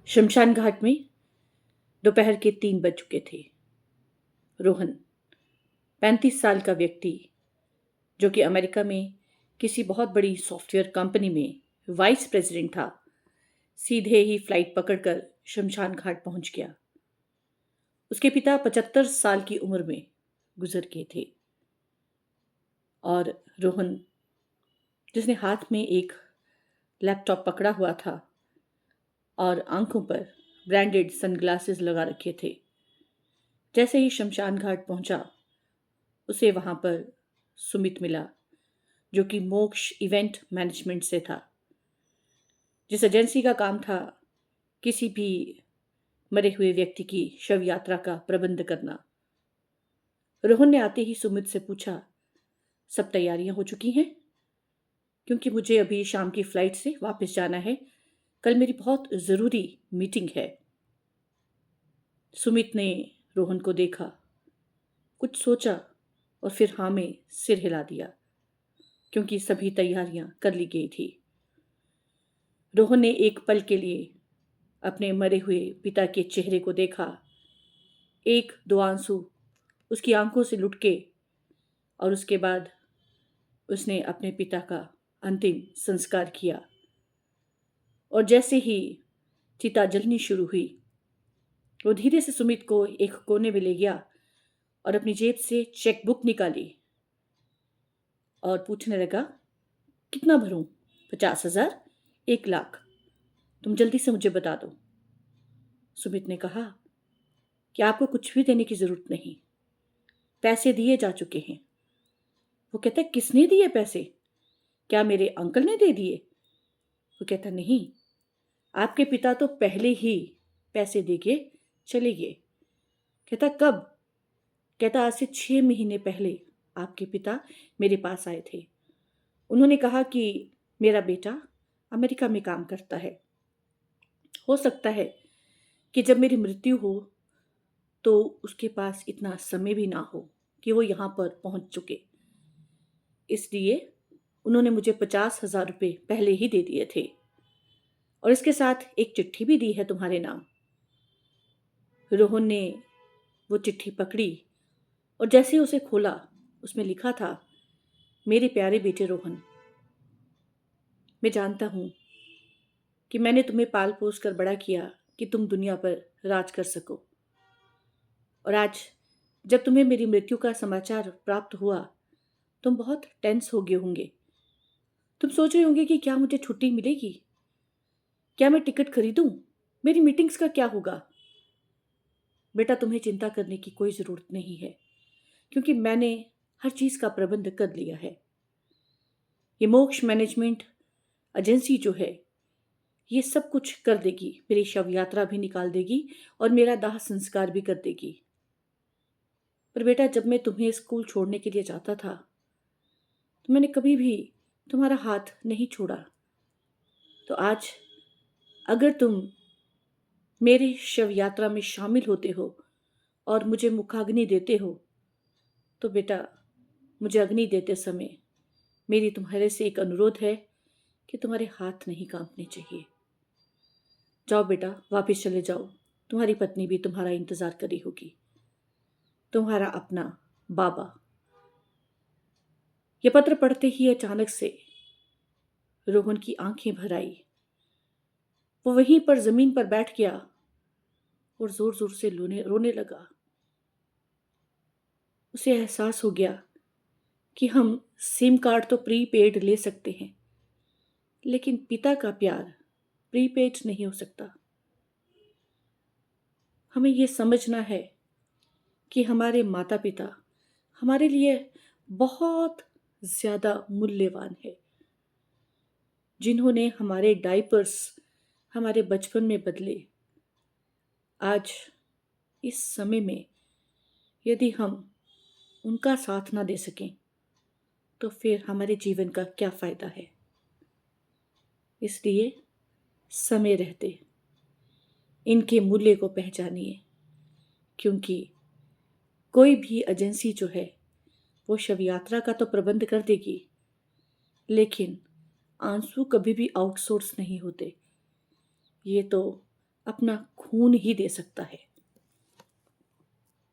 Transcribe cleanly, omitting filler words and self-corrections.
शमशान घाट में दोपहर के 3 बज चुके थे। रोहन 35 साल का व्यक्ति जो कि अमेरिका में किसी बहुत बड़ी सॉफ्टवेयर कंपनी में वाइस प्रेसिडेंट था, सीधे ही फ्लाइट पकड़कर शमशान घाट पहुंच गया। उसके पिता 75 साल की उम्र में गुजर गए थे और रोहन, जिसने हाथ में एक लैपटॉप पकड़ा हुआ था और आंखों पर ब्रांडेड सनग्लासेस लगा रखे थे, जैसे ही शमशान घाट पहुंचा उसे वहां पर सुमित मिला, जो कि मोक्ष इवेंट मैनेजमेंट से था, जिस एजेंसी का काम था किसी भी मरे हुए व्यक्ति की शव यात्रा का प्रबंध करना। रोहन ने आते ही सुमित से पूछा, सब तैयारियां हो चुकी हैं? क्योंकि मुझे अभी शाम की फ्लाइट से वापस जाना है, कल मेरी बहुत ज़रूरी मीटिंग है। सुमित ने रोहन को देखा, कुछ सोचा और फिर हाँ में सिर हिला दिया, क्योंकि सभी तैयारियां कर ली गई थी। रोहन ने एक पल के लिए अपने मरे हुए पिता के चेहरे को देखा। एक दो आंसू उसकी आंखों से लुढ़के और उसके बाद उसने अपने पिता का अंतिम संस्कार किया। और जैसे ही चिता जलनी शुरू हुई, वो धीरे से सुमित को एक कोने में ले गया और अपनी जेब से चेक बुक निकाली और पूछने लगा, कितना भरूं? 50,000? 1 लाख? तुम जल्दी से मुझे बता दो। सुमित ने कहा कि आपको कुछ भी देने की जरूरत नहीं, पैसे दिए जा चुके हैं। वो कहता, किसने दिए पैसे? क्या मेरे अंकल ने दे दिए? वो कहता, नहीं, आपके पिता तो पहले ही पैसे दे के चले गए। कहता, कब? कहता, आज से 6 महीने पहले आपके पिता मेरे पास आए थे। उन्होंने कहा कि मेरा बेटा अमेरिका में काम करता है, हो सकता है कि जब मेरी मृत्यु हो तो उसके पास इतना समय भी ना हो कि वो यहाँ पर पहुँच चुके। इसलिए उन्होंने मुझे 50,000 रुपये पहले ही दे दिए थे और इसके साथ एक चिट्ठी भी दी है तुम्हारे नाम। रोहन ने वो चिट्ठी पकड़ी और जैसे ही उसे खोला, उसमें लिखा था, मेरे प्यारे बेटे रोहन, मैं जानता हूँ कि मैंने तुम्हें पाल पोस कर बड़ा किया कि तुम दुनिया पर राज कर सको। और आज जब तुम्हें मेरी मृत्यु का समाचार प्राप्त हुआ, तुम बहुत टेंस हो गए होंगे। तुम सोच रहे होंगे कि क्या मुझे छुट्टी मिलेगी? क्या मैं टिकट खरीदूं? मेरी मीटिंग्स का क्या होगा? बेटा, तुम्हें चिंता करने की कोई ज़रूरत नहीं है, क्योंकि मैंने हर चीज़ का प्रबंध कर लिया है। ये मोक्ष मैनेजमेंट एजेंसी जो है, ये सब कुछ कर देगी, मेरी शव यात्रा भी निकाल देगी और मेरा दाह संस्कार भी कर देगी। पर बेटा, जब मैं तुम्हें स्कूल छोड़ने के लिए जाता था तो मैंने कभी भी तुम्हारा हाथ नहीं छोड़ा। तो आज अगर तुम मेरे शव यात्रा में शामिल होते हो और मुझे मुखाग्नि देते हो, तो बेटा, मुझे अग्नि देते समय मेरी तुम्हारे से एक अनुरोध है कि तुम्हारे हाथ नहीं कांपने चाहिए। जाओ बेटा, वापस चले जाओ, तुम्हारी पत्नी भी तुम्हारा इंतजार कर रही होगी। तुम्हारा अपना बाबा। यह पत्र पढ़ते ही अचानक से रोहन की आंखें भर आई। वो वहीं पर जमीन पर बैठ गया और जोर जोर से रोने लगा। उसे एहसास हो गया कि हम सिम कार्ड तो प्रीपेड ले सकते हैं, लेकिन पिता का प्यार प्रीपेड नहीं हो सकता। हमें यह समझना है कि हमारे माता पिता हमारे लिए बहुत ज़्यादा मूल्यवान है, जिन्होंने हमारे डायपर्स हमारे बचपन में बदले। आज इस समय में यदि हम उनका साथ ना दे सकें तो फिर हमारे जीवन का क्या फ़ायदा है? इसलिए समय रहते इनके मूल्य को पहचानिए, क्योंकि कोई भी एजेंसी जो है वो शव यात्रा का तो प्रबंध कर देगी, लेकिन आंसू कभी भी आउटसोर्स नहीं होते। ये तो अपना खून ही दे सकता है।